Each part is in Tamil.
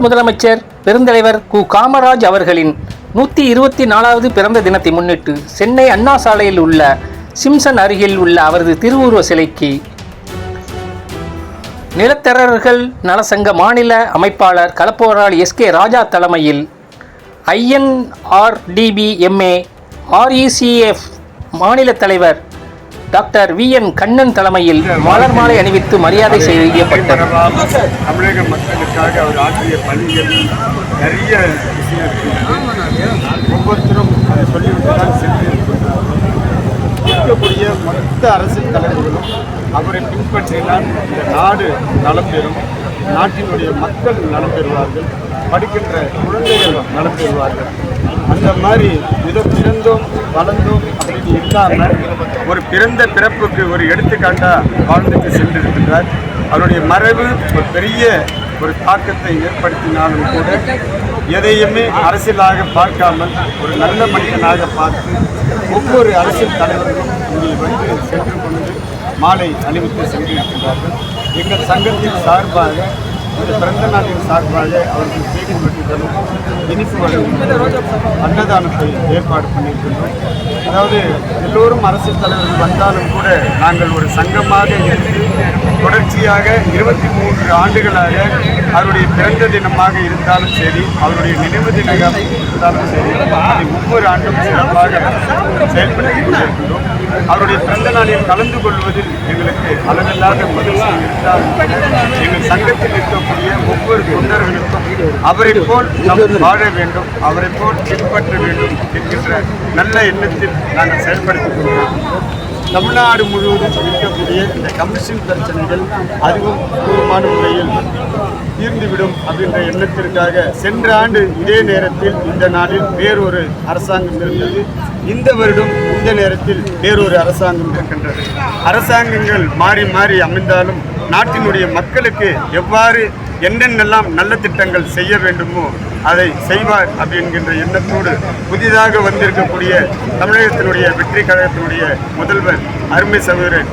முன்னாள் முதலமைச்சர் பெருந்தலைவர் கு. காமராஜ் அவர்களின் 124வது பிறந்த தினத்தை முன்னிட்டு சென்னை அண்ணா சாலையில் உள்ள சிம்சன் அருகில் உள்ள அவரது திருவுருவ சிலைக்கு நிலத்தரகர்கள் நலசங்க மாநில அமைப்பாளர் களப்போராளி எஸ்.கே. ராஜா தலைமையில் INRDB MA RECF மாநில தலைவர் டாக்டர் V.N. கண்ணன் தலைமையில் மலர் மாலை அணிவித்து மரியாதை செய்யப்பட்டது. தமிழக மக்களுக்காக அவர் ஆற்றிய பணிகள் நிறைய ஒவ்வொருத்தரும் அதை சொல்லிவிட்டு தான் இருக்கக்கூடிய மொத்த அரசியல் தலைவர்களும் அவரை பின்பற்றினால் இந்த நாடு நலம் பெறும், நாட்டினுடைய மக்கள் நலம் பெறுவார்கள், படிக்கின்ற குழந்தைகள் நலம் பெறுவார்கள். அந்த மாதிரி ஏதோ பிறந்தோம் வளர்ந்தோம் அப்படின்னு இல்லாமல் ஒரு பிறந்த பிறப்புக்கு ஒரு எடுத்துக்காட்டாக வாழ்ந்துட்டு சென்றிருக்கிறார். அவருடைய மறைவு ஒரு பெரிய ஒரு தாக்கத்தை ஏற்படுத்தினாலும் கூட எதையுமே அரசியலாக பார்க்காமல் ஒரு நல்ல மனிதனாக பார்த்து ஒவ்வொரு அரசியல் தலைவர்களும் இங்கே வந்து சென்று கொண்டு மாலை அணிவித்து சென்றிருக்கிறார்கள். எங்கள் சங்கத்தின் சார்பாக இந்த பிறந்த நாட்டின் சார்பாக அவர்கள் கேக்கு வெட்டுதலும் இனிப்பு வழங்கும் அன்னதானத்தை ஏற்பாடு பண்ணியிருக்கின்றோம். அதாவது எல்லோரும் அரசியல் தலைவர்கள் வந்தாலும் கூட நாங்கள் ஒரு சங்கமாக இருந்து தொடர்ச்சியாக 23 ஆண்டுகளாக அவருடைய பிறந்த தினமாக இருந்தாலும் சரி, அவருடைய நினைவு தினமாக இருந்தாலும் சரி, அதை ஒவ்வொரு ஆண்டும் சிறப்பாக செயல்படுத்திக் கொண்டிருக்கின்றோம். அவருடைய பிறந்த நாளில் கலந்து கொள்வதில் எங்களுக்கு அளவில்லாத மகிழ்ச்சி இருந்தாலும் எங்கள் சங்கத்தில் இருக்கக்கூடிய ஒவ்வொரு தொண்டர்களுக்கும் அவரை போல் நாம் வாழ வேண்டும், அவரை போல் பின்பற்ற வேண்டும் என்கின்ற நல்ல எண்ணத்தில் நாங்கள் செயல்படுத்திக் கொள்கிறோம். தமிழ்நாடு முழுவதும் இருக்கக்கூடிய இந்த கமிஷன் பிரச்சனைகள் அதுவும் கூர்மான முறையில் தீர்ந்துவிடும் அப்படின்ற எண்ணத்திற்காக சென்ற ஆண்டு இதே நேரத்தில் இந்த நாளில் வேறொரு அரசாங்கம் இருந்தது. இந்த வருடம் இந்த நேரத்தில் வேறொரு அரசாங்கம் இருக்கின்றது. அரசாங்கங்கள் மாறி மாறி அமைந்தாலும் நாட்டினுடைய மக்களுக்கு எவ்வாறு என்னென்னலாம் நல்ல திட்டங்கள் செய்ய வேண்டுமோ அதை செய்வார் அப்படின்கின்ற எண்ணத்தோடு புதிதாக வந்திருக்கக்கூடிய தமிழகத்தினுடைய வெற்றி கழகத்தினுடைய முதல்வர் அருமை சகோதரர்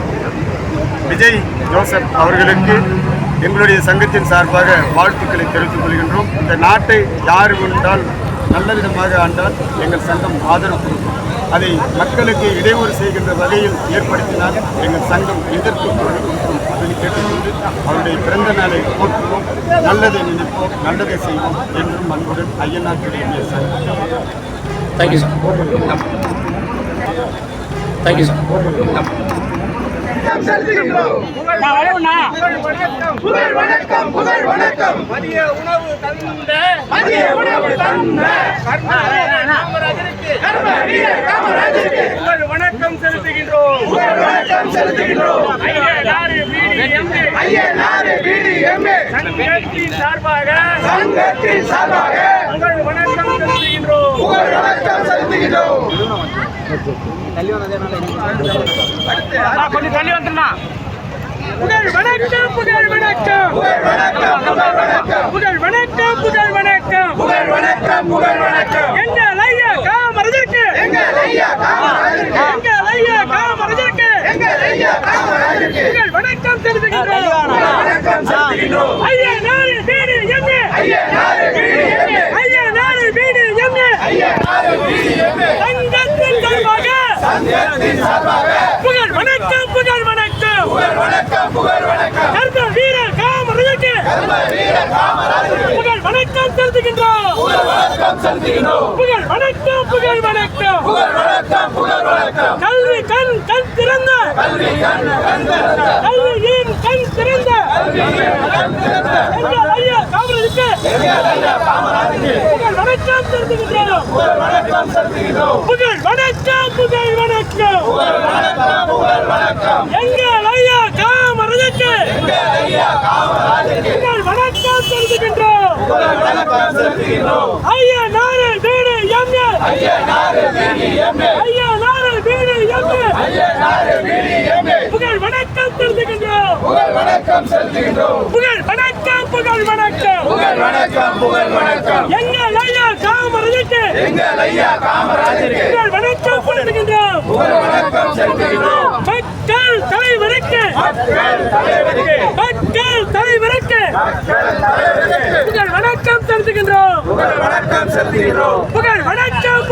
விஜய் ஜோசப் அவர்களுக்கு எங்களுடைய சங்கத்தின் சார்பாக வாழ்த்துக்களை தெரிவித்துக் கொள்கின்றோம். இந்த நாட்டை யார் கொண்டால் நல்ல விதமாக ஆண்டால் எங்கள் சங்கம் ஆதரவு கொடுக்கும். அதை மக்களுக்கு இடையூறு செய்கின்ற வகையில் ஏற்படுத்தினால் எங்கள் சங்கம் எதிர்ப்பு கொடுக்கும் அப்படின்னு கேட்டுக்கொண்டு அவருடைய பிறந்த நாளை போற்றுவோம், நல்லதை நினைப்போம், நல்லதை செய்வோம் என்றும் அன்புடன் INRDB சங்கம். Thank you sir. Thank you sir. மதிய உணவு தந்த உங்கள் வணக்கம் செலுத்துகின்றோம். சங்கத்தின் சார்பாக உங்கள் வணக்கம் செலுத்துகின்றோம். கொஞ்சம் தள்ளி வந்துருமா. புகழ் வணக்கம், புகழ் வணக்கம், புகழ் வணக்கம், புகழ் வணக்கம், புகழ் வணக்கம், புகழ் வணக்கம், புகழ் வணக்கம். எங்கள் ஐயா காமராஜருக்கு, எங்கள் ஐயா காமராஜருக்கு, எங்கள் ஐயா காமராஜருக்கு, எங்கள் ஐயா காமராஜருக்கு புகழ் வணக்கம் செலுத்துகின்றோம். வணக்கம் செலுத்துகின்றோம். ஐயா நாடு வீடு எம்ஏ, ஐயா நாடு வீடு எம்ஏ, ஐயா நாடு வீடு எம்ஏ, ஐயா நாடு வீடு எம்ஏ. சங்கத்தின் சார்பாக, சங்கத்தின் சார்பாக புகழ் வணக்கம், புகழ் வணக்கம், புகழ் வணக்கம், புகழ் வணக்கம். கர்ம வீர காமராஜருக்கு, கர்ம வீர காமராஜருக்கு புகழ் வணக்கம் செலுத்துகின்றோம். புகழ் வணக்கம் செலுத்துகின்றோம். புகழ் வணக்கம், புகழ் வணக்கம், புகழ் வணக்கம், புகழ் வணக்கம். கல்வி கண் கண் திறந்த, கல்வி கண் கண் திறந்த, கல்வியின் கண் திறந்த, கல்வியின் கண் திறந்த எங்கள் ஐயா காமராஜருக்கு, எங்கள் ஐயா காமராஜருக்கு புகழ் வணக்கம் செலுத்துகின்றோம். புகழ் வணக்கம் செலுத்துகின்றோம். புகழ் வணக்கம், புகழ் வணக்கம், புகழ் வணக்கம், புகழ் வணக்கம். எங்கள் ஐயா காமராஜருக்கு, எங்கள் ஐயா காமராஜருக்கு புகழ் வணக்கம் செலுத்துகின்றோம். புகழ் வணக்கம் செலுத்துகின்றோம். ஐயா நாடு வீடு எம்ஏ, ஐயா நாடு வீடு எம்ஏ, ஐயா நாடு வீடு எம்ஏ, ஐயா நாடு வீடு எம்ஏ புகழ் வணக்கம் செலுத்துகின்றோம். புகழ் வணக்கம் செலுத்துகின்றோம். புகழ் வணக்கம், புகழ் வணக்கம், புகழ் வணக்கம், புகழ் வணக்கம். எங்கள் ஐயா காமராஜருக்கு, எங்கள் ஐயா காமராஜருக்கு புகழ் வணக்கம் செலுத்துகின்றோம். புகழ் வணக்கம் செலுத்துகின்றோம். மக்கள் தலைவருக்கு, மக்கள் தலைவருக்கு, மக்கள் மக்கள் தலைவருக்கு புகழ் வணக்கம் செலுத்துகின்றோம். புகழ் வணக்கம்.